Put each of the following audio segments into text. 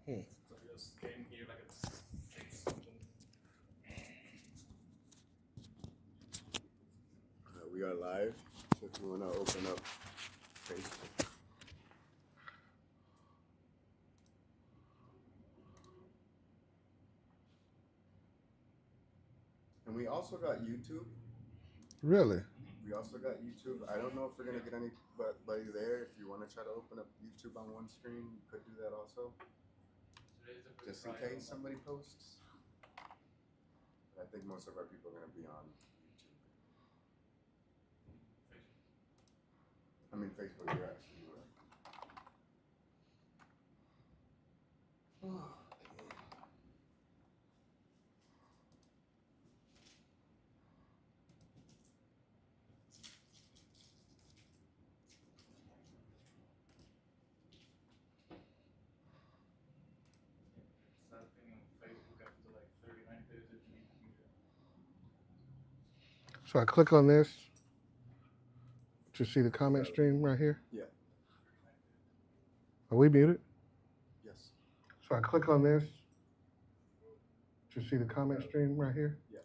So I just came here like at 6 something. We are live, so if you want to open up Facebook. And we also got YouTube. Really? We also got YouTube. I don't know if we're going to get anybody there. If you want to try to open up YouTube on one screen, you could do that also. Just in case somebody posts. But I think most of our people are going to be on YouTube. I mean, Facebook, you're actually right. Start thing on Facebook after like 39 days that you need to be there. So I click on this to see the comment stream right here. Yeah. Are we muted? Yes. So I click on this to see the comment stream right here. Yeah.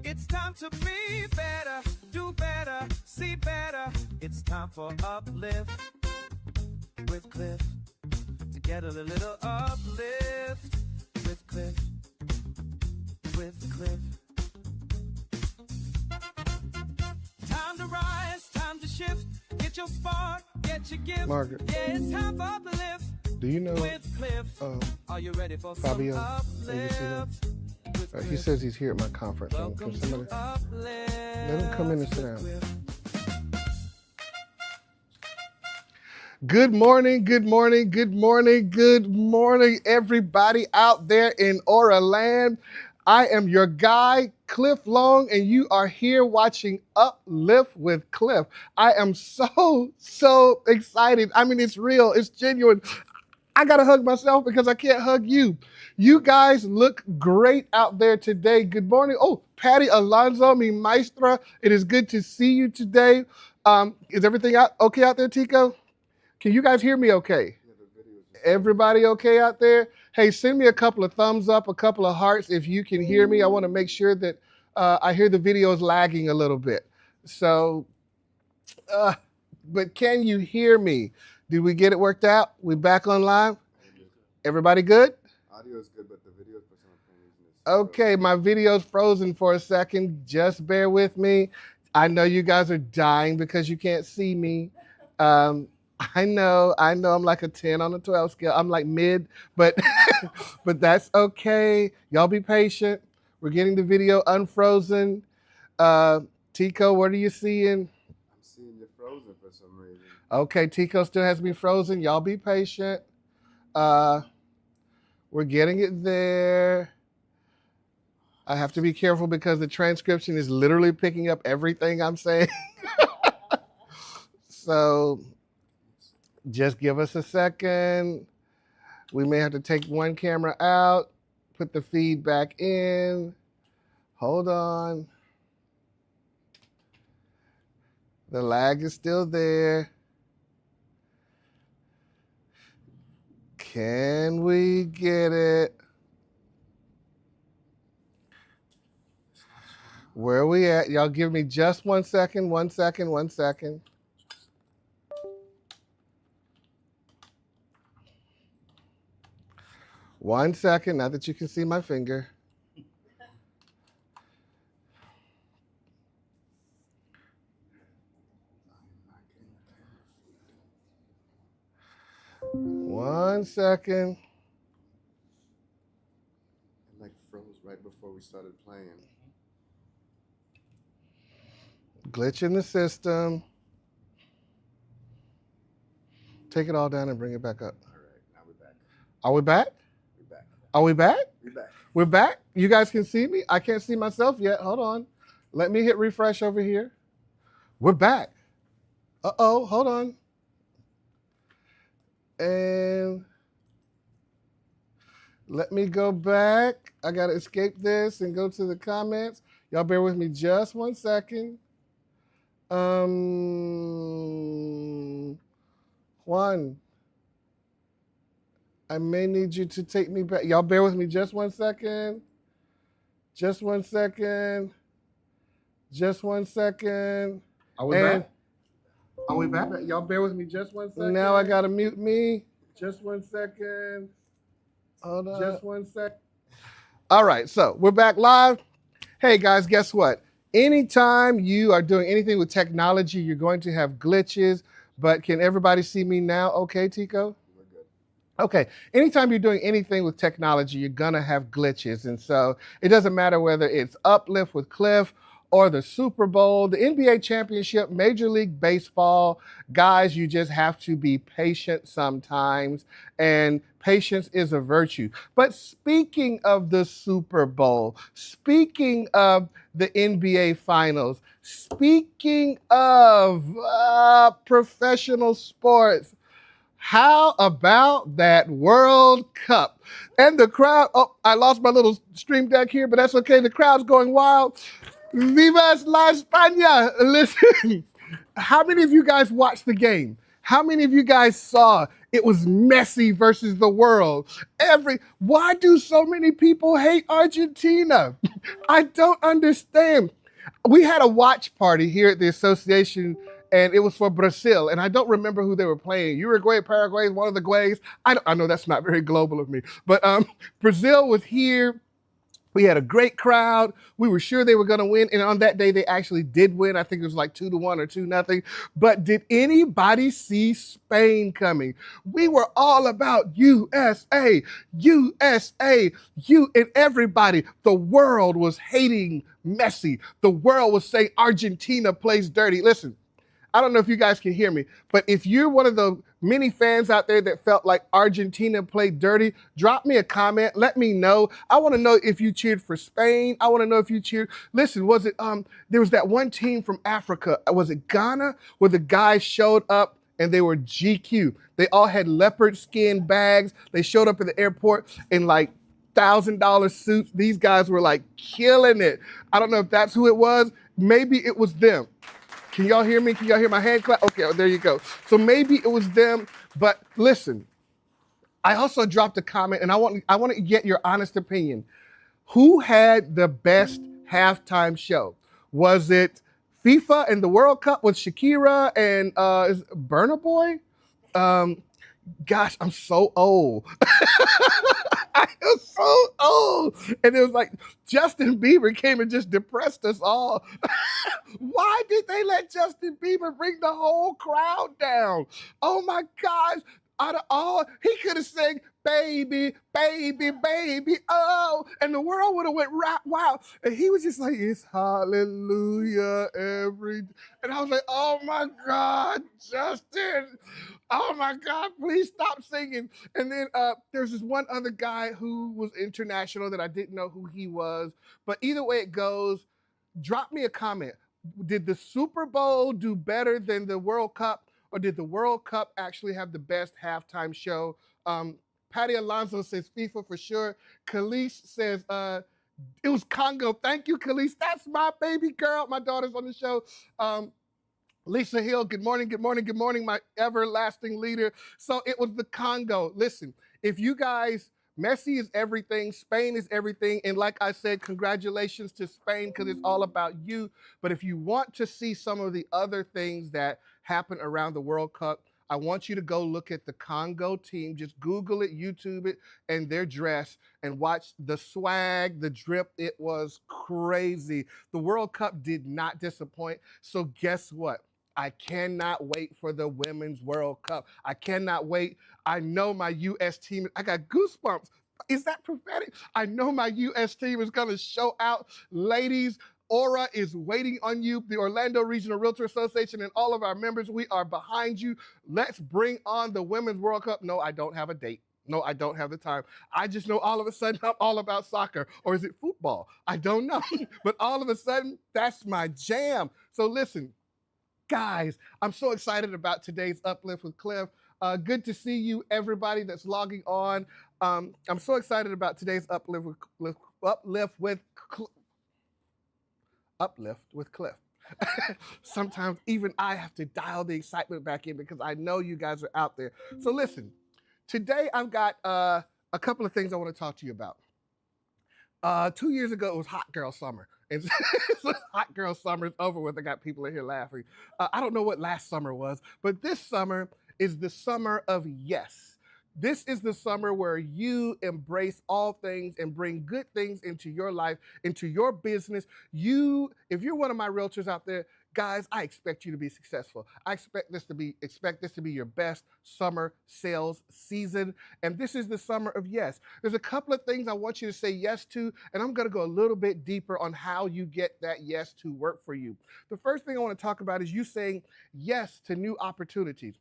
It's time to be better, do better, see better. It's time for Uplift with Cliff. To get a little uplift with Cliff. With Cliff. Time to rise, time to shift. Get your spark, get your gift. Margaret. Yeah, it's time for Uplift. Do you know With Cliff. Are you ready for Fabio? some Have you seen him? uplift? He says he's here at my conference. Can somebody let him come in and sit down? Good morning, good morning, good morning, good morning, everybody out there in ORRA land. I am your guy, Cliff Long, and you are here watching Uplift with Cliff. I am so excited. I mean, it's real, it's genuine. I gotta hug myself because I can't hug you. You guys look great out there today. Good morning. Oh, Patty Alonso, mi maestra. It is good to see you today. Is everything okay out there, Tico? Can you guys hear me okay? Everybody okay out there? Hey, send me a couple of thumbs up, a couple of hearts if you can hear me. I want to make sure that I hear the videos lagging a little bit. So, but can you hear me? Did we get it worked out? We back on live? Everybody good? Audio is good, but the video for some reason is Okay, my video's frozen for a second. Just bear with me. I know you guys are dying because you can't see me. I know I'm like a 10 on a 12 scale. I'm like mid, but but that's okay. Y'all be patient. We're getting the video unfrozen. Tico, what are you seeing? I'm seeing you frozen for some reason. Okay, Tico still has me frozen. Y'all be patient. We're getting it there. I have to be careful because the transcription is literally picking up everything I'm saying. So just give us a second. We may have to take one camera out, put the feed back in. Hold on. The lag is still there. Can we get it? Where are we at? Y'all give me just 1 second, 1 second, 1 second. One second, now that you can see my finger. One second. It like froze right before we started playing. Glitch in the system. Take it all down and bring it back up. All right, now we're back. Are we back? We're back. Are we back? We're back. We're back? You guys can see me? I can't see myself yet. Hold on. Let me hit refresh over here. We're back. Uh-oh, hold on. And let me go back. I got to escape this and go to the comments. Y'all bear with me just 1 second. Juan, I may need you to take me back. Y'all bear with me just 1 second. Just 1 second. Just 1 second. Are we back? Are we back? Y'all bear with me just 1 second. Now I gotta mute me. Just 1 second. Hold on. Just 1 sec. All right, so we're back live. Hey guys, guess what? Anytime you are doing anything with technology, you're going to have glitches. But can everybody see me now? Okay, Tico? We're good. Okay, anytime you're doing anything with technology, you're gonna have glitches. And so it doesn't matter whether it's Uplift with Cliff or the Super Bowl, the NBA championship, Major League Baseball. Guys, you just have to be patient sometimes, and patience is a virtue. But speaking of the Super Bowl, speaking of the NBA Finals, speaking of professional sports, how about that World Cup? And the crowd, oh, I lost my little stream deck here, but that's okay. The crowd's going wild. Vivas la España. Listen, how many of you guys watched the game? How many of you guys saw it was Messi versus the world? Why do so many people hate Argentina? I don't understand. We had a watch party here at the association, and it was for Brazil, and I don't remember who they were playing. Uruguay, Paraguay, one of the Guays. I know that's not very global of me, but Brazil was here. We had a great crowd. We were sure they were going to win. And on that day, they actually did win. I think it was like 2-1 or 2-0. But did anybody see Spain coming? We were all about USA, USA, and everybody. The world was hating Messi. The world was saying Argentina plays dirty. Listen, I don't know if you guys can hear me, but if you're one of the many fans out there that felt like Argentina played dirty, drop me a comment. Let me know. I want to know if you cheered for Spain. I want to know if you cheered. Listen, was it, there was that one team from Africa. Was it Ghana where the guys showed up and they were GQ? They all had leopard skin bags. They showed up at the airport in like $1,000 suits. These guys were like killing it. I don't know if that's who it was. Maybe it was them. Can y'all hear me? Can y'all hear my hand clap? Okay, there you go. So maybe it was them, but listen, I also dropped a comment and I want to get your honest opinion. Who had the best halftime show? Was it FIFA and the World Cup with Shakira and is it Burna Boy? Gosh, I'm so old. I am so old. And it was like Justin Bieber came and just depressed us all. Why did they let Justin Bieber bring the whole crowd down? Oh my gosh. Out of all, he could have sang baby, baby, baby, oh, and the world would have went wow. And he was just like, it's hallelujah and I was like, oh my God, Justin. Oh my God, please stop singing. And then there's this one other guy who was international that I didn't know who he was. But either way it goes, drop me a comment. Did the Super Bowl do better than the World Cup? Or did the World Cup actually have the best halftime show? Patty Alonso says FIFA for sure. Khalees says it was Congo. Thank you, Khalees. That's my baby girl. My daughter's on the show. Lisa Hill, good morning, good morning, good morning, my everlasting leader. So it was the Congo. Listen, if you guys, Messi is everything, Spain is everything, and like I said, congratulations to Spain because it's all about you. But if you want to see some of the other things that happen around the World Cup, I want you to go look at the Congo team. Just Google it, YouTube it, and their dress, and watch the swag, the drip. It was crazy. The World Cup did not disappoint. So guess what? I cannot wait for the Women's World Cup. I cannot wait. I know my U.S. team, I got goosebumps. Is that prophetic? I know my U.S. team is going to show out. Ladies, ORRA is waiting on you. The Orlando Regional Realtor Association and all of our members, we are behind you. Let's bring on the Women's World Cup. No, I don't have a date. No, I don't have the time. I just know all of a sudden I'm all about soccer. Or is it football? I don't know. But all of a sudden, that's my jam. So listen, guys, I'm so excited about today's Uplift with Cliff. Good to see you, everybody that's logging on. I'm so excited about today's Uplift with Cliff. Sometimes even I have to dial the excitement back in because I know you guys are out there. So listen, today I've got a couple of things I want to talk to you about. 2 years ago, it was Hot Girl Summer. And so Hot Girl Summer is over with. I got people in here laughing. I don't know what last summer was, but this summer is the summer of yes. This is the summer where you embrace all things and bring good things into your life, into your business. If you're one of my realtors out there, guys, I expect you to be successful. I expect this to be your best summer sales season. And this is the summer of yes. There's a couple of things I want you to say yes to, and I'm going to go a little bit deeper on how you get that yes to work for you. The first thing I want to talk about is you saying yes to new opportunities.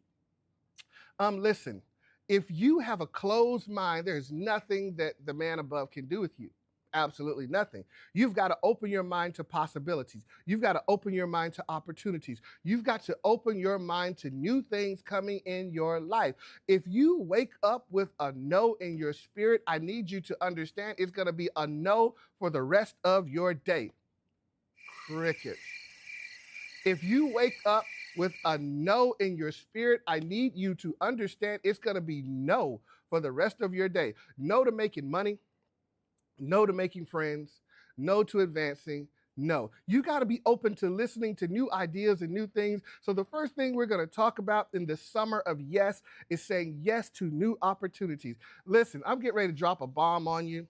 Listen, if you have a closed mind, there's nothing that the man above can do with you. Absolutely nothing. You've got to open your mind to possibilities. You've got to open your mind to opportunities. You've got to open your mind to new things coming in your life. If you wake up with a no in your spirit, I need you to understand it's going to be a no for the rest of your day. Crickets. If you wake up with a no in your spirit, I need you to understand it's going to be no for the rest of your day. No to making money, no to making friends, no to advancing. No, you got to be open to listening to new ideas and new things. So the first thing we're going to talk about in the summer of yes is saying yes to new opportunities. Listen, I'm getting ready to drop a bomb on you.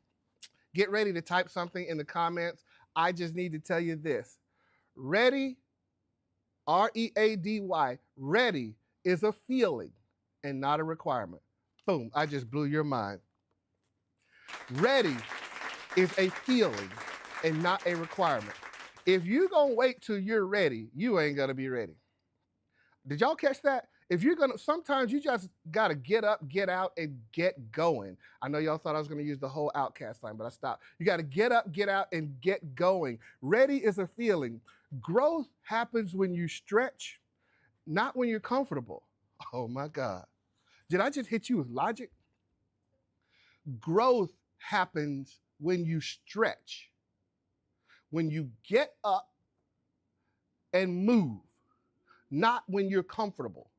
Get ready to type something in the comments. I just need to tell you this. Ready, R-E-A-D-Y, ready is a feeling and not a requirement. Boom, I just blew your mind. Ready is a feeling and not a requirement. If you're going to wait till you're ready, you ain't going to be ready. Did y'all catch that? If you're going to, sometimes you just got to get up, get out, and get going. I know y'all thought I was going to use the whole Outcast line, but I stopped. You got to get up, get out, and get going. Ready is a feeling. Growth happens when you stretch, not when you're comfortable. Oh my God. Did I just hit you with logic? Growth happens when you stretch, when you get up and move, not when you're comfortable.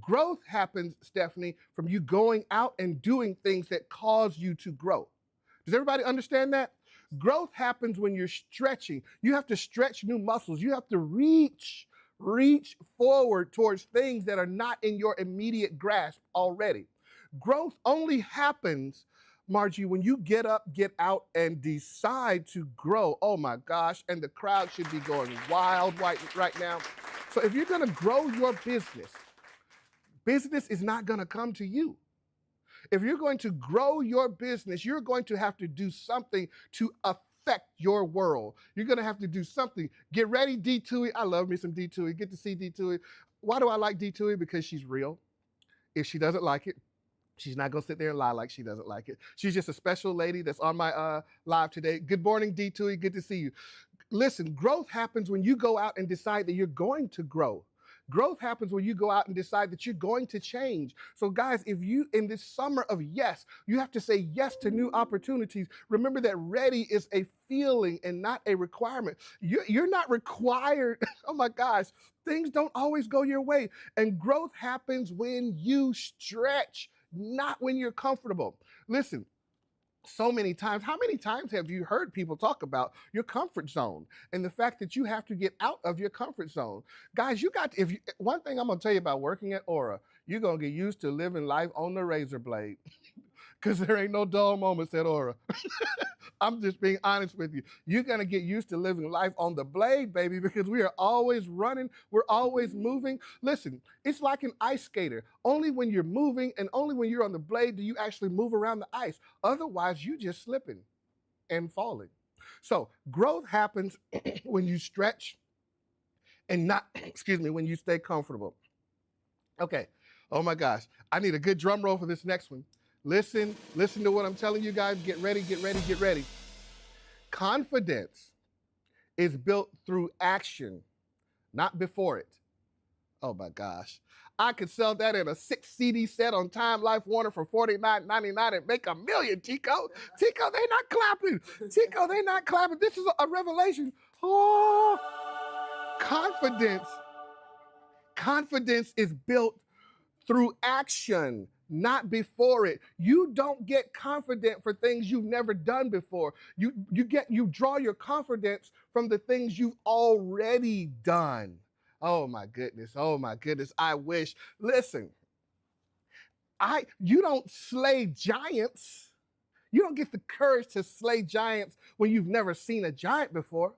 Growth happens, Stephanie, from you going out and doing things that cause you to grow. Does everybody understand that? Growth happens when you're stretching. You have to stretch new muscles. You have to reach forward towards things that are not in your immediate grasp already. Growth only happens, Margie, when you get up, get out, and decide to grow. Oh my gosh, and the crowd should be going wild right now. So if you're gonna grow your business is not gonna come to you. If you're going to grow your business, you're going to have to do something to affect your world. You're going to have to do something. Get ready, D. Tui. I love me some D. Tui. Get to see D. Tui. Why do I like D. Tui? Because she's real. If she doesn't like it, she's not going to sit there and lie like she doesn't like it. She's just a special lady that's on my live today. Good morning, D. Tui. Good to see you. Listen, growth happens when you go out and decide that you're going to grow. Growth happens when you go out and decide that you're going to change. So guys, if you, in this summer of yes, you have to say yes to new opportunities. Remember that ready is a feeling and not a requirement. You're not required. Oh my gosh, things don't always go your way. And growth happens when you stretch, not when you're comfortable. Listen. So many times, how many times have you heard people talk about your comfort zone and the fact that you have to get out of your comfort zone? Guys, one thing I'm going to tell you about working at ORRA, you're going to get used to living life on the razor blade because there ain't no dull moments at ORRA. I'm just being honest with you. You're going to get used to living life on the blade, baby, because we are always running. We're always moving. Listen, it's like an ice skater. Only when you're moving and only when you're on the blade do you actually move around the ice. Otherwise, you just slipping and falling. So growth happens when you stretch and not, when you stay comfortable. Okay. Oh my gosh. I need a good drum roll for this next one. Listen to what I'm telling you guys. Get ready, get ready, get ready. Confidence is built through action, not before it. Oh my gosh. I could sell that in a 6 CD set on Time Life Warner for $49.99 and make $1 million, Tico. Tico, they not clapping. Tico, they not clapping. This is a revelation. Oh, confidence is built through action, not before it. You don't get confident for things you've never done before. You draw your confidence from the things you've already done. Oh my goodness. I wish. Listen, you don't slay giants. You don't get the courage to slay giants when you've never seen a giant before.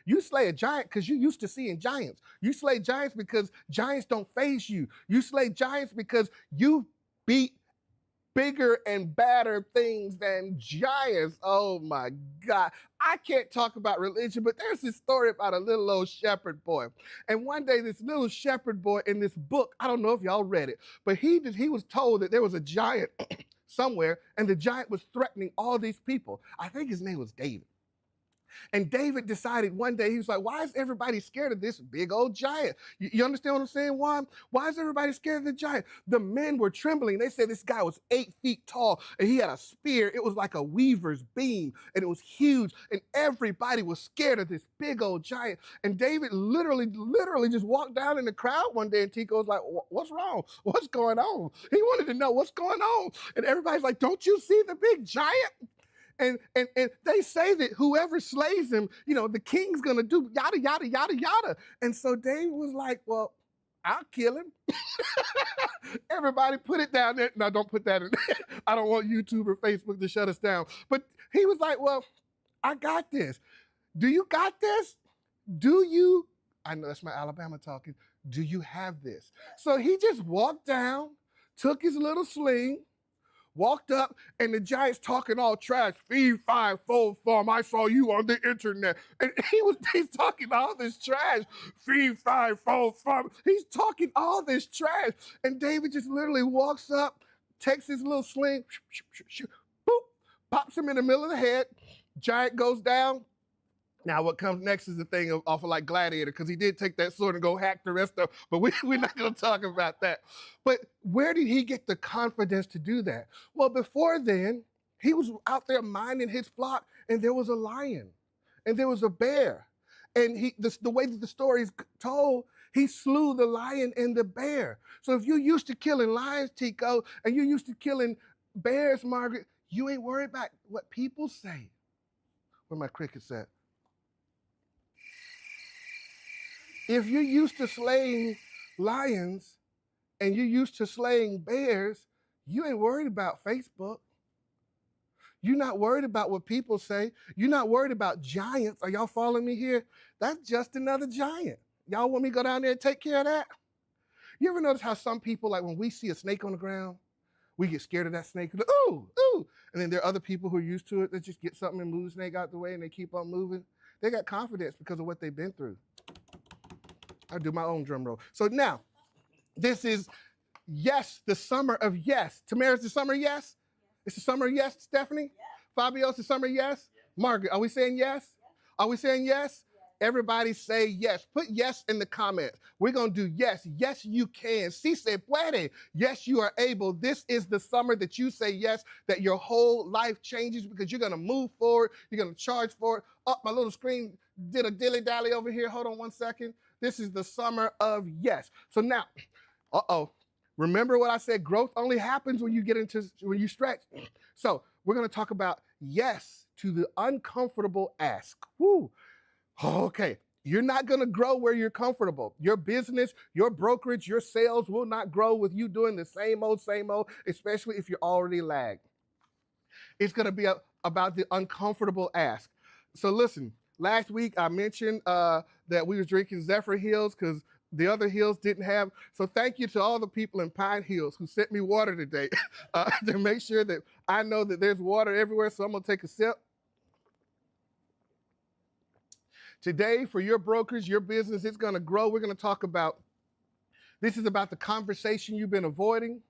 You slay a giant because you're used to seeing giants. You slay giants because giants don't faze you. You slay giants because you beat bigger and badder things than giants. Oh my God. I can't talk about religion, but there's this story about a little old shepherd boy. And one day this little shepherd boy in this book, I don't know if y'all read it, but he was told that there was a giant somewhere and the giant was threatening all these people. I think his name was David. And David decided one day, he was like, why is everybody scared of this big old giant? You understand what I'm saying? Why is everybody scared of the giant? The men were trembling. They said this guy was 8 feet tall and he had a spear. It was like a weaver's beam and it was huge. And everybody was scared of this big old giant. And David literally just walked down in the crowd one day and Tico was like, what's wrong? What's going on? He wanted to know what's going on. And everybody's like, don't you see the big giant? And they say that whoever slays him, the king's gonna do yada, yada, yada, yada. And so David was like, well, I'll kill him. Everybody put it down there. No, don't put that in there. I don't want YouTube or Facebook to shut us down. But he was like, well, I got this. Do you got this? I know that's my Alabama talking. Do you have this? So he just walked down, took his little sling, walked up, and the giant's talking all trash. Feed, five, fold, farm. I saw you on the internet. And he's talking all this trash. Feed, five, fold, farm. He's talking all this trash. And David just literally walks up, takes his little sling, boop, pops him in the middle of the head. Giant goes down. Now, what comes next is the thing off of like Gladiator, because he did take that sword and go hack the rest of, but we're not going to talk about that. But where did he get the confidence to do that? Well, before then, he was out there minding his flock, and there was a lion, and there was a bear. And the way that the story is told, he slew the lion and the bear. So if you're used to killing lions, Tico, and you're used to killing bears, Margaret, you ain't worried about what people say. Where my crickets at? If you're used to slaying lions and you're used to slaying bears, you ain't worried about Facebook. You're not worried about what people say. You're not worried about giants. Are y'all following me here? That's just another giant. Y'all want me to go down there and take care of that? You ever notice how some people, like when we see a snake on the ground, we get scared of that snake. Ooh, ooh. And then there are other people who are used to it that just get something and move the snake out the way and they keep on moving. They got confidence because of what they've been through. I do my own drum roll. So now, this is yes, the summer of yes. Tamara's the summer yes? It's the summer yes, Stephanie? Yes. Fabio's the summer yes? Margaret, are we saying yes? Are we saying yes? Everybody say yes. Put yes in the comments. We're going to do yes. Yes, you can. Si se puede. Yes, you are able. This is the summer that you say yes, that your whole life changes because you're going to move forward. You're going to charge forward. Oh, my little screen did a dilly-dally over here. Hold on one second. This is the summer of yes. So now, remember what I said? Growth only happens when you stretch. So we're going to talk about yes to the uncomfortable ask. Woo. Okay, you're not going to grow where you're comfortable. Your business, your brokerage, your sales will not grow with you doing the same old, especially if you're already lagged. It's going to be about the uncomfortable ask. So listen, last week I mentioned that we were drinking Zephyr Hills because the other hills didn't have. So thank you to all the people in Pine Hills who sent me water today to make sure that I know that there's water everywhere. So I'm going to take a sip. Today, for your brokers, your business, it's going to grow. We're going to talk about, this is about the conversation you've been avoiding,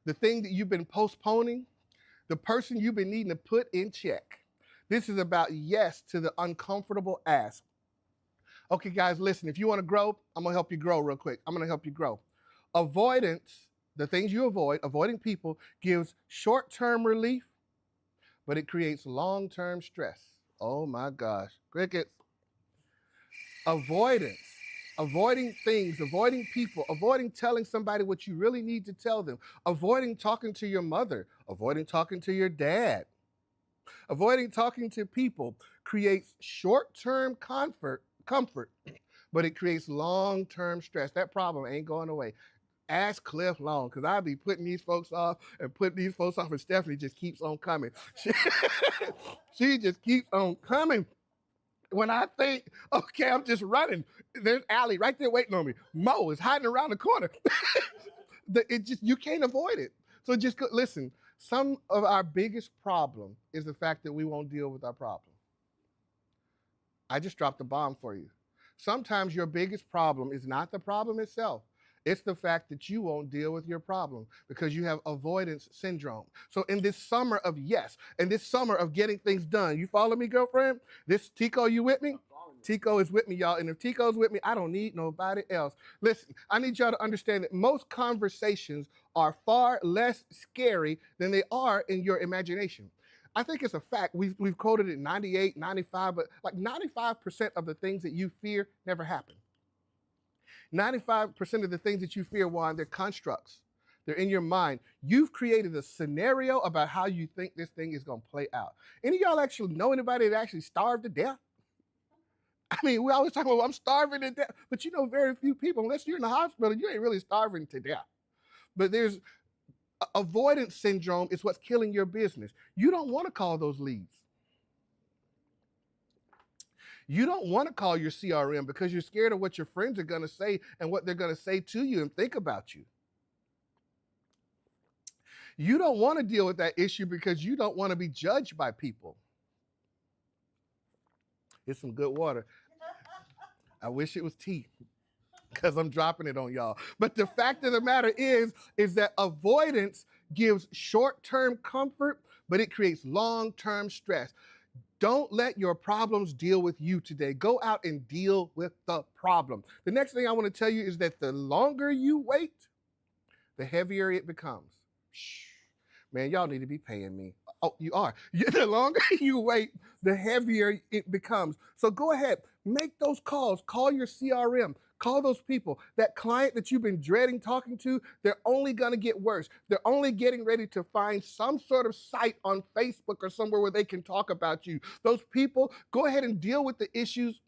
the thing that you've been postponing, the person you've been needing to put in check. This is about yes to the uncomfortable ask. Okay, guys, listen, if you want to grow, I'm going to help you grow real quick. I'm going to help you grow. Avoidance, the things you avoiding people, gives short-term relief, but it creates long-term stress. Oh, my gosh. Crickets. Avoidance, avoiding things, avoiding people, avoiding telling somebody what you really need to tell them, avoiding talking to your mother, avoiding talking to your dad, avoiding talking to people creates short-term comfort, but it creates long-term stress. That problem ain't going away. Ask Cliff Long, because I'll be putting these folks off, and Stephanie just keeps on coming. She just keeps on coming. When I think, okay, I'm just running, there's Allie right there waiting on me. Mo is hiding around the corner. You can't avoid it. So just listen, some of our biggest problem is the fact that we won't deal with our problem. I just dropped a bomb for you. Sometimes your biggest problem is not the problem itself. It's the fact that you won't deal with your problem because you have avoidance syndrome. So in this summer of yes, and this summer of getting things done, you follow me, girlfriend? This Tico, you with me? Tico is with me, y'all. And if Tico's with me, I don't need nobody else. Listen, I need y'all to understand that most conversations are far less scary than they are in your imagination. I think it's a fact. We've quoted it 98, 95, but like 95% of the things that you fear never happen. 95% of the things that you fear, Juan, they're constructs. They're in your mind. You've created a scenario about how you think this thing is going to play out. Any of y'all actually know anybody that actually starved to death? I mean, we always talk about, I'm starving to death, but you know very few people, unless you're in the hospital, you ain't really starving to death. But there's avoidance syndrome is what's killing your business. You don't want to call those leads. You don't want to call your CRM because you're scared of what your friends are going to say and what they're going to say to you and think about you. You don't want to deal with that issue because you don't want to be judged by people. It's some good water. I wish it was tea because I'm dropping it on y'all. But the fact of the matter is that avoidance gives short-term comfort, but it creates long-term stress. Don't let your problems deal with you today. Go out and deal with the problem. The next thing I want to tell you is that the longer you wait, the heavier it becomes. Shh. Man, y'all need to be paying me. Oh, you are. The longer you wait, the heavier it becomes. So go ahead, make those calls. Call your CRM. Call those people. That client that you've been dreading talking to, they're only going to get worse. They're only getting ready to find some sort of site on Facebook or somewhere where they can talk about you. Those people, go ahead and deal with the issues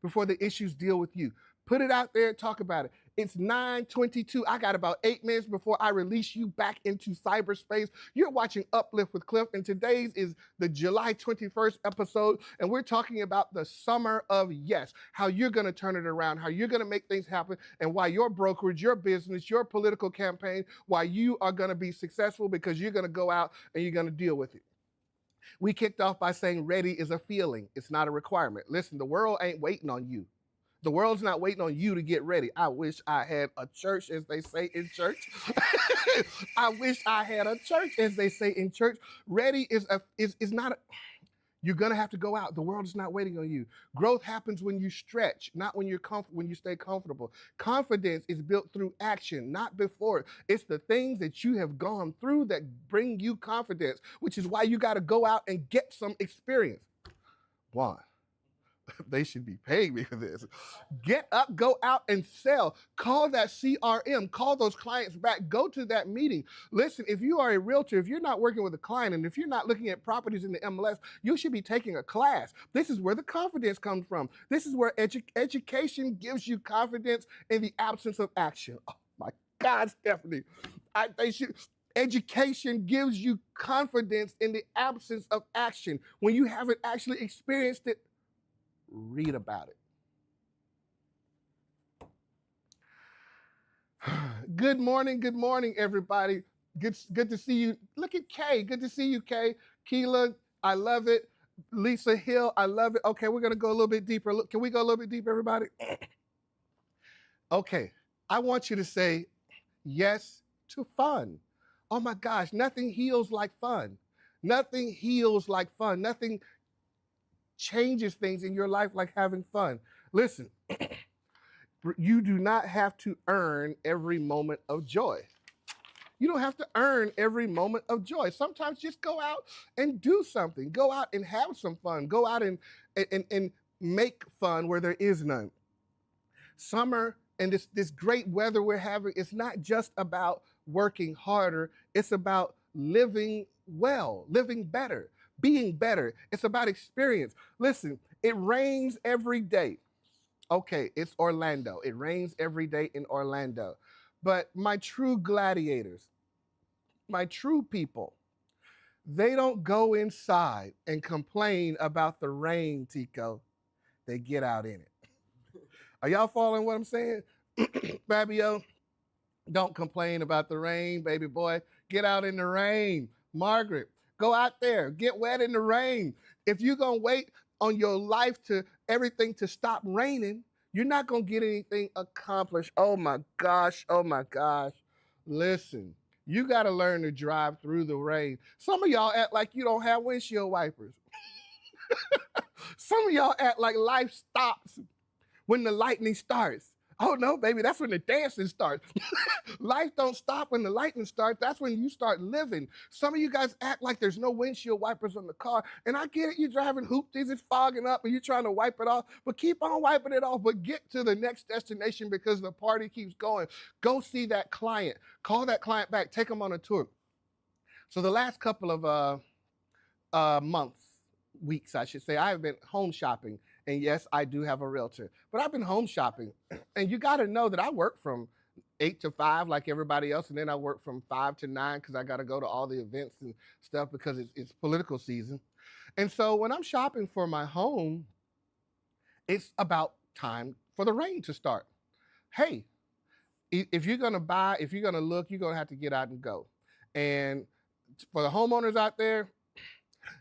before the issues deal with you. Put it out there, talk about it. It's 9:22. I got about 8 minutes before I release you back into cyberspace. You're watching Uplift with Cliff, and today's is the July 21st episode, and we're talking about the summer of yes, how you're going to turn it around, how you're going to make things happen, and why your brokerage, your business, your political campaign, why you are going to be successful because you're going to go out and you're going to deal with it. We kicked off by saying ready is a feeling. It's not a requirement. Listen, the world ain't waiting on you. The world's not waiting on you to get ready. I wish I had a church, as they say in church. I wish I had a church, as they say in church. Ready is not. You're gonna have to go out. The world is not waiting on you. Growth happens when you stretch, not when when you stay comfortable. Confidence is built through action, not before. It's the things that you have gone through that bring you confidence, which is why you got to go out and get some experience. One. They should be paying me for this. Get up, go out and sell. Call that CRM, call those clients back, go to that meeting. Listen, if you are a realtor, if you're not working with a client and if you're not looking at properties in the MLS, you should be taking a class. This is where the confidence comes from. This is where education gives you confidence in the absence of action. Oh my God, Stephanie. Education gives you confidence in the absence of action. When you haven't actually experienced it, read about it. Good morning, everybody. Good to see you. Look at Kay. Good to see you, Kay. Keela, I love it. Lisa Hill, I love it. Okay, we're gonna go a little bit deeper. Look, can we go a little bit deeper, everybody? Okay, I want you to say yes to fun. Oh my gosh, nothing heals like fun. Nothing heals like fun. Nothing changes things in your life like having fun. Listen, you do not have to earn every moment of joy. You don't have to earn every moment of joy. Sometimes just go out and do something. Go out and have some fun. Go out and make fun where there is none. Summer and this great weather we're having, it's not just about working harder. It's about living well, living better. Being better. It's about experience. Listen, it rains every day. Okay, it's Orlando. It rains every day in Orlando. But my true gladiators, my true people, they don't go inside and complain about the rain, Tico. They get out in it. Are y'all following what I'm saying? Fabio, don't complain about the rain, baby boy. Get out in the rain. Margaret, go out there, get wet in the rain. If you're going to wait on your life to everything to stop raining, You're not going to get anything accomplished. Oh my gosh. Oh my gosh. Listen, you got to learn to drive through the rain. Some of y'all act like you don't have windshield wipers. Some of y'all act like life stops when the lightning starts. Oh no, baby, that's when the dancing starts. Life don't stop when the lightning starts. That's when you start living. Some of you guys act like there's no windshield wipers on the car. And I get it, you're driving hoopties, it's fogging up, and you're trying to wipe it off. But keep on wiping it off, but get to the next destination because the party keeps going. Go see that client. Call that client back. Take them on a tour. So the last couple of months, weeks, I should say, I have been home shopping. And yes, I do have a realtor, but I've been home shopping. And you got to know that I work from 8 to 5 like everybody else. And then I work from 5 to 9 because I got to go to all the events and stuff because it's political season. And so when I'm shopping for my home, it's about time for the rain to start. Hey, if you're going to buy, if you're going to look, you're going to have to get out and go. And for the homeowners out there,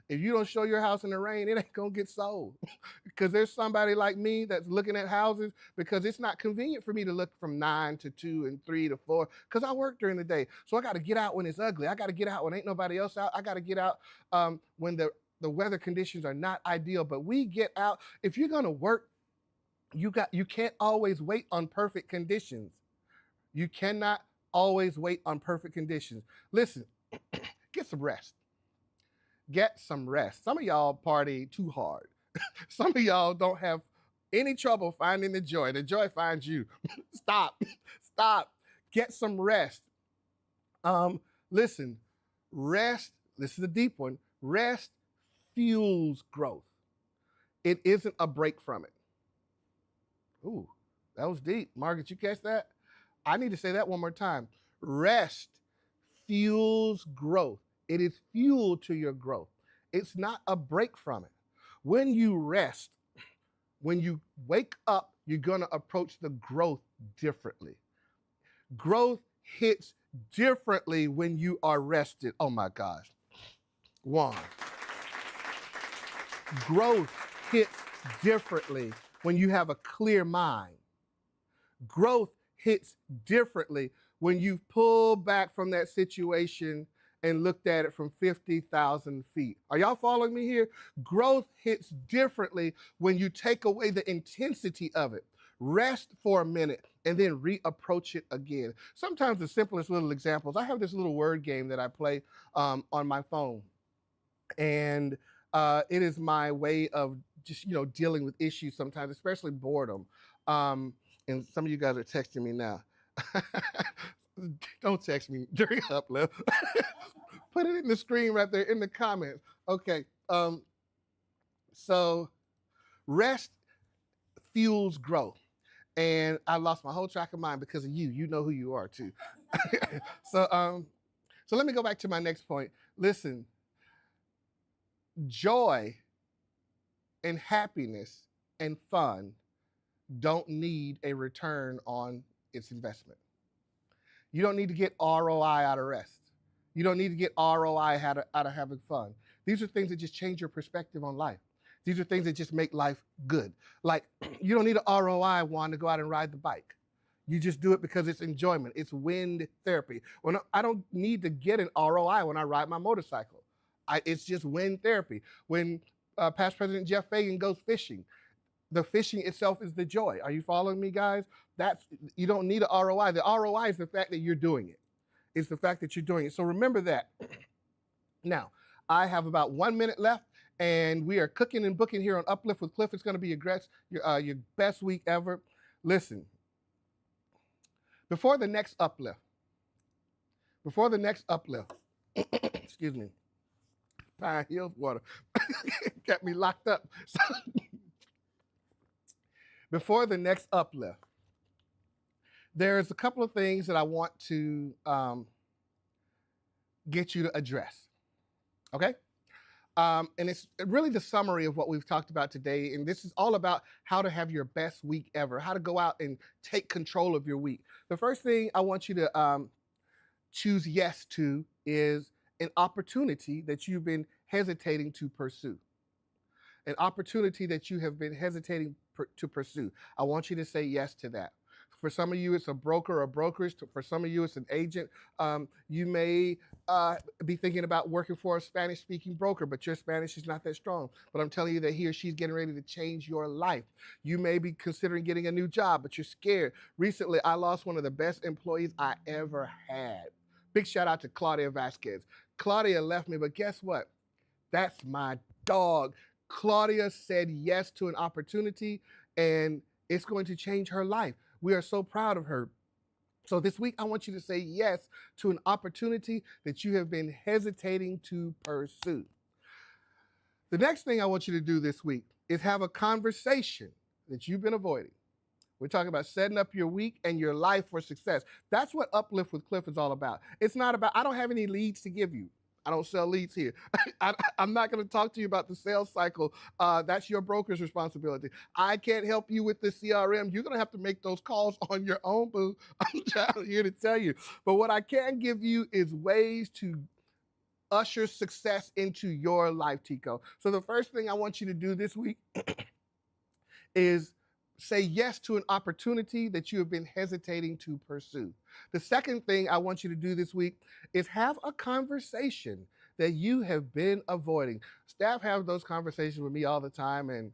if you don't show your house in the rain, it ain't going to get sold. Because there's somebody like me that's looking at houses because it's not convenient for me to look from 9 to 2 and 3 to 4 because I work during the day. So I got to get out when it's ugly. I got to get out when ain't nobody else out. I got to get out when the weather conditions are not ideal. But we get out. If you're going to work, you can't always wait on perfect conditions. You cannot always wait on perfect conditions. Listen, get some rest. Get some rest. Some of y'all party too hard. Some of y'all don't have any trouble finding the joy. The joy finds you. Stop. Get some rest. Listen, rest, this is a deep one. Rest fuels growth. It isn't a break from it. Ooh, that was deep. Margaret, you catch that? I need to say that one more time. Rest fuels growth. It is fuel to your growth. It's not a break from it. When you rest, when you wake up, you're going to approach the growth differently. Growth hits differently when you are rested. Oh my gosh. One. Growth hits differently when you have a clear mind. Growth hits differently when you pull back from that situation and looked at it from 50,000 feet. Are y'all following me here? Growth hits differently when you take away the intensity of it. Rest for a minute and then reapproach it again. Sometimes the simplest little examples, I have this little word game that I play on my phone. And it is my way of just, dealing with issues sometimes, especially boredom. And some of you guys are texting me now. Don't text me during Uplift. Put it in the screen right there in the comments. Okay. So rest fuels growth. And I lost my whole track of mind because of you. You know who you are too. So let me go back to my next point. Listen, joy and happiness and fun don't need a return on its investment. You don't need to get ROI out of rest. You don't need to get ROI out of having fun. These are things that just change your perspective on life. These are things that just make life good. Like, you don't need an ROI one to go out and ride the bike. You just do it because it's enjoyment. It's wind therapy. I don't need to get an ROI when I ride my motorcycle. It's just wind therapy. When past President Jeff Fagan goes fishing, the fishing itself is the joy. Are you following me, guys? You don't need an ROI. The ROI is the fact that you're doing it. It's the fact that you're doing it. So remember that. Now, I have about 1 minute left, and we are cooking and booking here on Uplift with Cliff. It's going to be your best week ever. Listen, before the next Uplift, excuse me, Pine Hills water got me locked up. Before the next Uplift, there's a couple of things that I want to get you to address, okay? And it's really the summary of what we've talked about today, and this is all about how to have your best week ever, how to go out and take control of your week. The first thing I want you to choose yes to is an opportunity that you've been hesitating to pursue. an opportunity that you have been hesitating to pursue. I want you to say yes to that. For some of you, it's a broker or brokerage. For some of you, it's an agent. You may be thinking about working for a Spanish-speaking broker, but your Spanish is not that strong. But I'm telling you that he or she's getting ready to change your life. You may be considering getting a new job, but you're scared. Recently, I lost one of the best employees I ever had. Big shout out to Claudia Vasquez. Claudia left me, but guess what? That's my dog. Claudia said yes to an opportunity, and it's going to change her life. We are so proud of her. So this week, I want you to say yes to an opportunity that you have been hesitating to pursue. The next thing I want you to do this week is have a conversation that you've been avoiding. We're talking about setting up your week and your life for success. That's what Uplift with Cliff is all about. It's not about, I don't have any leads to give you. I don't sell leads here. I'm not going to talk to you about the sales cycle. That's your broker's responsibility. I can't help you with the CRM. You're going to have to make those calls on your own, boo. I'm here to tell you. But what I can give you is ways to usher success into your life, Tico. So the first thing I want you to do this week is say yes to an opportunity that you have been hesitating to pursue. The second thing I want you to do this week is have a conversation that you have been avoiding. Staff have those conversations with me all the time, and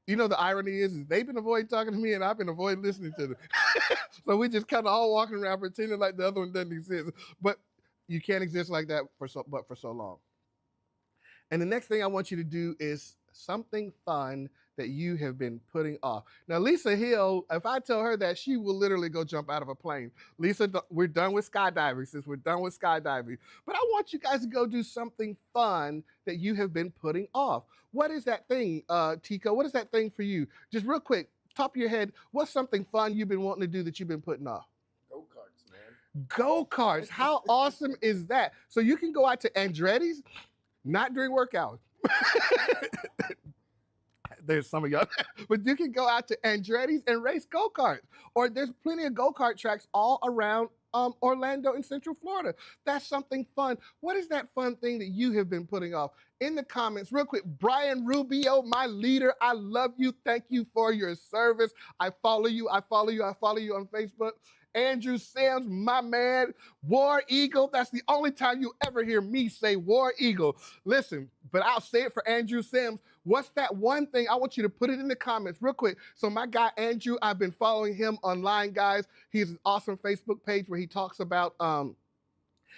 you know the irony is they've been avoiding talking to me and I've been avoiding listening to them. So we just kind of all walking around pretending like the other one doesn't exist. But you can't exist like that for so long. And the next thing I want you to do is something fun that you have been putting off. Now, Lisa Hill, if I tell her that, she will literally go jump out of a plane. Lisa, we're done with skydiving, sis. We're done with skydiving. But I want you guys to go do something fun that you have been putting off. What is that thing, Tico? What is that thing for you? Just real quick, top of your head, what's something fun you've been wanting to do that you've been putting off? Go-karts, man. Go-karts. How awesome is that? So you can go out to Andretti's, not during work hours. There's some of y'all, but you can go out to Andretti's and race go-karts. Or there's plenty of go-kart tracks all around Orlando and Central Florida. That's something fun. What is that fun thing that you have been putting off? In the comments, real quick, Brian Rubio, my leader, I love you. Thank you for your service. I follow you on Facebook. Andrew Sims, my man. War Eagle, that's the only time you ever hear me say War Eagle. Listen, but I'll say it for Andrew Sims. What's that one thing? I want you to put it in the comments real quick. So my guy, Andrew, I've been following him online, guys. He has an awesome Facebook page where he talks about,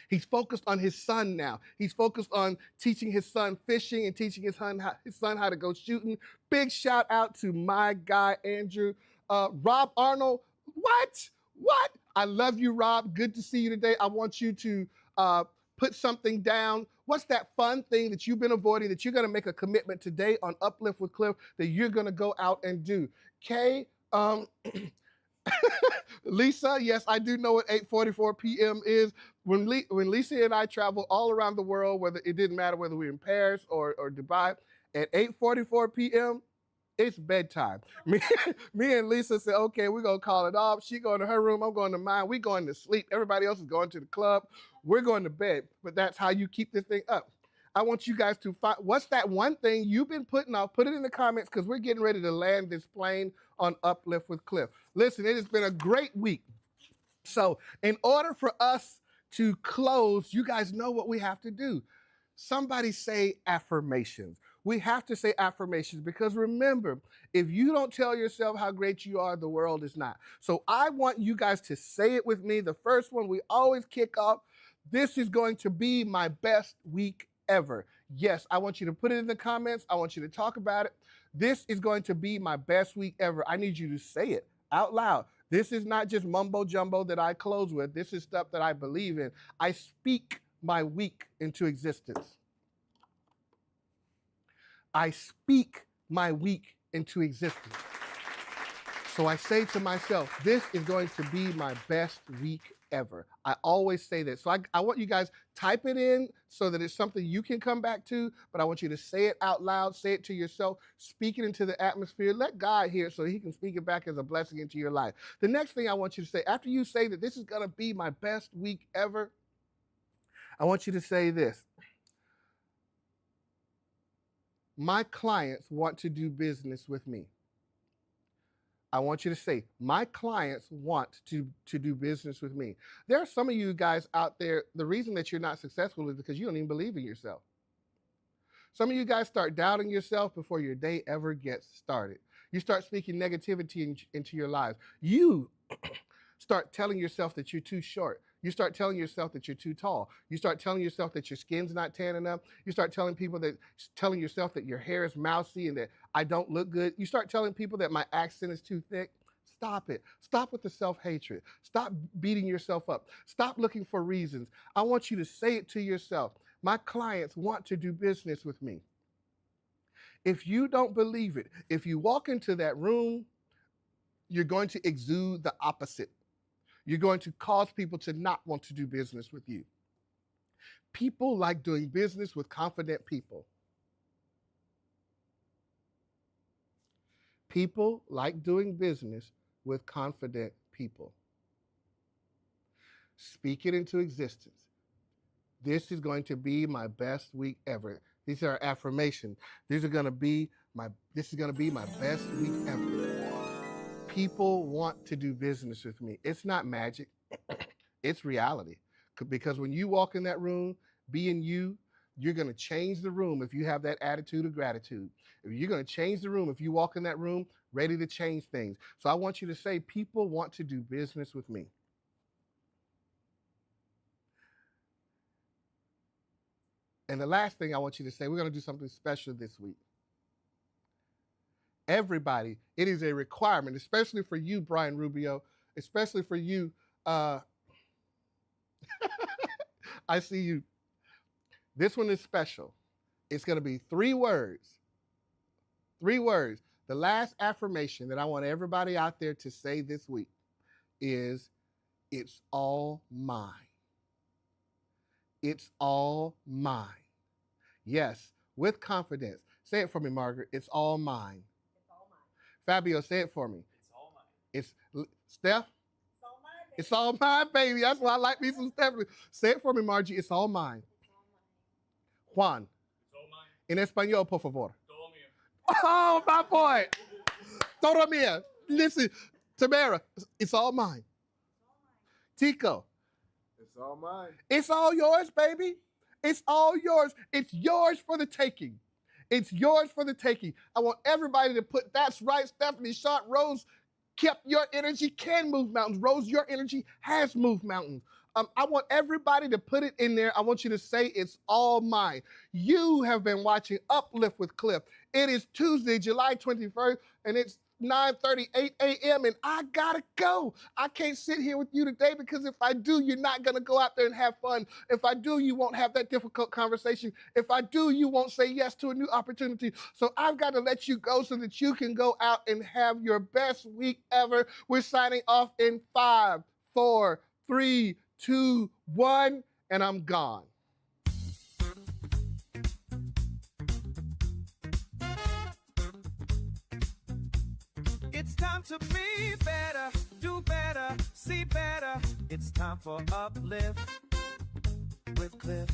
he's focused on his son now. He's focused on teaching his son fishing and teaching his son how to go shooting. Big shout out to my guy, Andrew. Rob Arnold, what? I love you, Rob. Good to see you today. I want you to put something down. What's that fun thing that you've been avoiding that you're going to make a commitment today on Uplift with Cliff that you're going to go out and do? Kay, Lisa, yes, I do know what 8:44 p.m. is. When Lisa and I travel all around the world, whether it didn't matter whether we're in Paris or Dubai, at 8:44 p.m., it's bedtime. Me and Lisa said, okay, we're going to call it off. She going to her room. I'm going to mine. We going to sleep. Everybody else is going to the club. We're going to bed. But that's how you keep this thing up. I want you guys to find, what's that one thing you've been putting off? Put it in the comments because we're getting ready to land this plane on Uplift with Cliff. Listen, it has been a great week. So in order for us to close, you guys know what we have to do. Somebody say affirmations. We have to say affirmations because remember, if you don't tell yourself how great you are, the world is not. So I want you guys to say it with me. The first one we always kick off. This is going to be my best week ever. Yes, I want you to put it in the comments. I want you to talk about it. This is going to be my best week ever. I need you to say it out loud. This is not just mumbo jumbo that I close with. This is stuff that I believe in. I speak my week into existence. I speak my week into existence. So I say to myself, this is going to be my best week ever. I always say that. So I want you guys type it in so that it's something you can come back to, but I want you to say it out loud, say it to yourself, speak it into the atmosphere. Let God hear it so he can speak it back as a blessing into your life. The next thing I want you to say, after you say that this is going to be my best week ever, I want you to say this. my clients want to do business with me. I want you to say, my clients want to do business with me. There are some of you guys out there, the reason that you're not successful is because you don't even believe in yourself. Some of you guys start doubting yourself before your day ever gets started. You start speaking negativity into your lives. You start telling yourself that you're too short. You start telling yourself that you're too tall. You start telling yourself that your skin's not tan enough. You start telling yourself that your hair is mousy and that I don't look good. You start telling people that my accent is too thick. Stop it. Stop with the self-hatred. Stop beating yourself up. Stop looking for reasons. I want you to say it to yourself. My clients want to do business with me. If you don't believe it, if you walk into that room, you're going to exude the opposite. You're going to cause people to not want to do business with you. People like doing business with confident people. People like doing business with confident people. Speak it into existence. This is going to be my best week ever. These are affirmations. This is going to be my best week ever. People want to do business with me. It's not magic. It's reality. Because when you walk in that room, being you, you're going to change the room if you have that attitude of gratitude. You're going to change the room if you walk in that room ready to change things. So I want you to say, people want to do business with me. And the last thing I want you to say, we're going to do something special this week. Everybody, it is a requirement, especially for you, Brian Rubio, especially for you. I see you. This one is special. It's going to be 3 words. 3 words. The last affirmation that I want everybody out there to say this week is, it's all mine. It's all mine. Yes, with confidence. Say it for me, Margaret. It's all mine. It's all mine. Fabio, say it for me. It's all mine. It's Steph. It's all mine, baby. It's all mine, baby. That's why I like me some Stephanie. Say it for me, Margie. It's all mine. It's all mine. Juan. It's all mine. En español, por favor. Todo mío. Oh, my boy. Todo mío. Listen, Tamara, it's all mine. Tico. It's all mine. It's all yours, baby. It's all yours. It's yours for the taking. It's yours for the taking. I want everybody to put, that's right, Stephanie Short. Rose kept your energy, can move mountains. Rose, your energy has moved mountains. I want everybody to put it in there. I want you to say, it's all mine. You have been watching Uplift with Cliff. It is Tuesday, July 21st, and it's 9:38 a.m. and I gotta go. I can't sit here with you today because if I do, you're not gonna go out there and have fun. If I do, you won't have that difficult conversation. If I do, you won't say yes to a new opportunity. So I've got to let you go so that you can go out and have your best week ever. We're signing off in 5, 4, 3, 2, 1, and I'm gone. It's time to be better, do better, see better. It's time for Uplift with Cliff.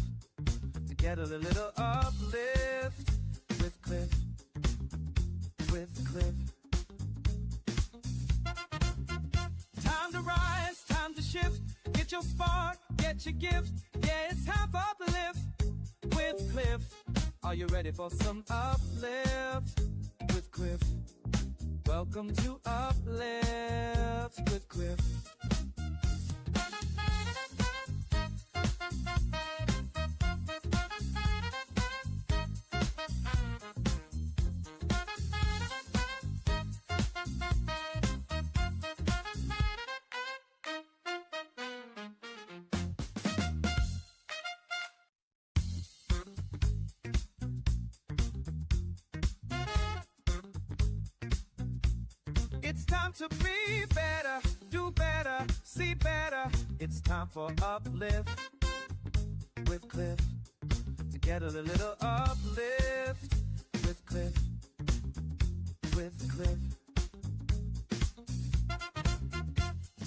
To get a little uplift with Cliff. With Cliff. Time to rise, time to shift. Get your spark, get your gift. Yeah, it's time for Uplift with Cliff. Are you ready for some uplift with Cliff? Welcome to Uplift with Cliff. It's time to be better, do better, see better. It's time for Uplift with Cliff. To get a little uplift with Cliff. With Cliff.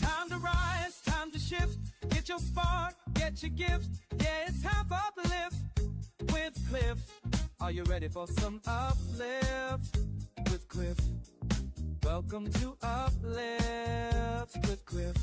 Time to rise, time to shift. Get your spark, get your gift. Yeah, it's time for Uplift with Cliff. Are you ready for some uplift with Cliff? Welcome to Uplift with Cliff.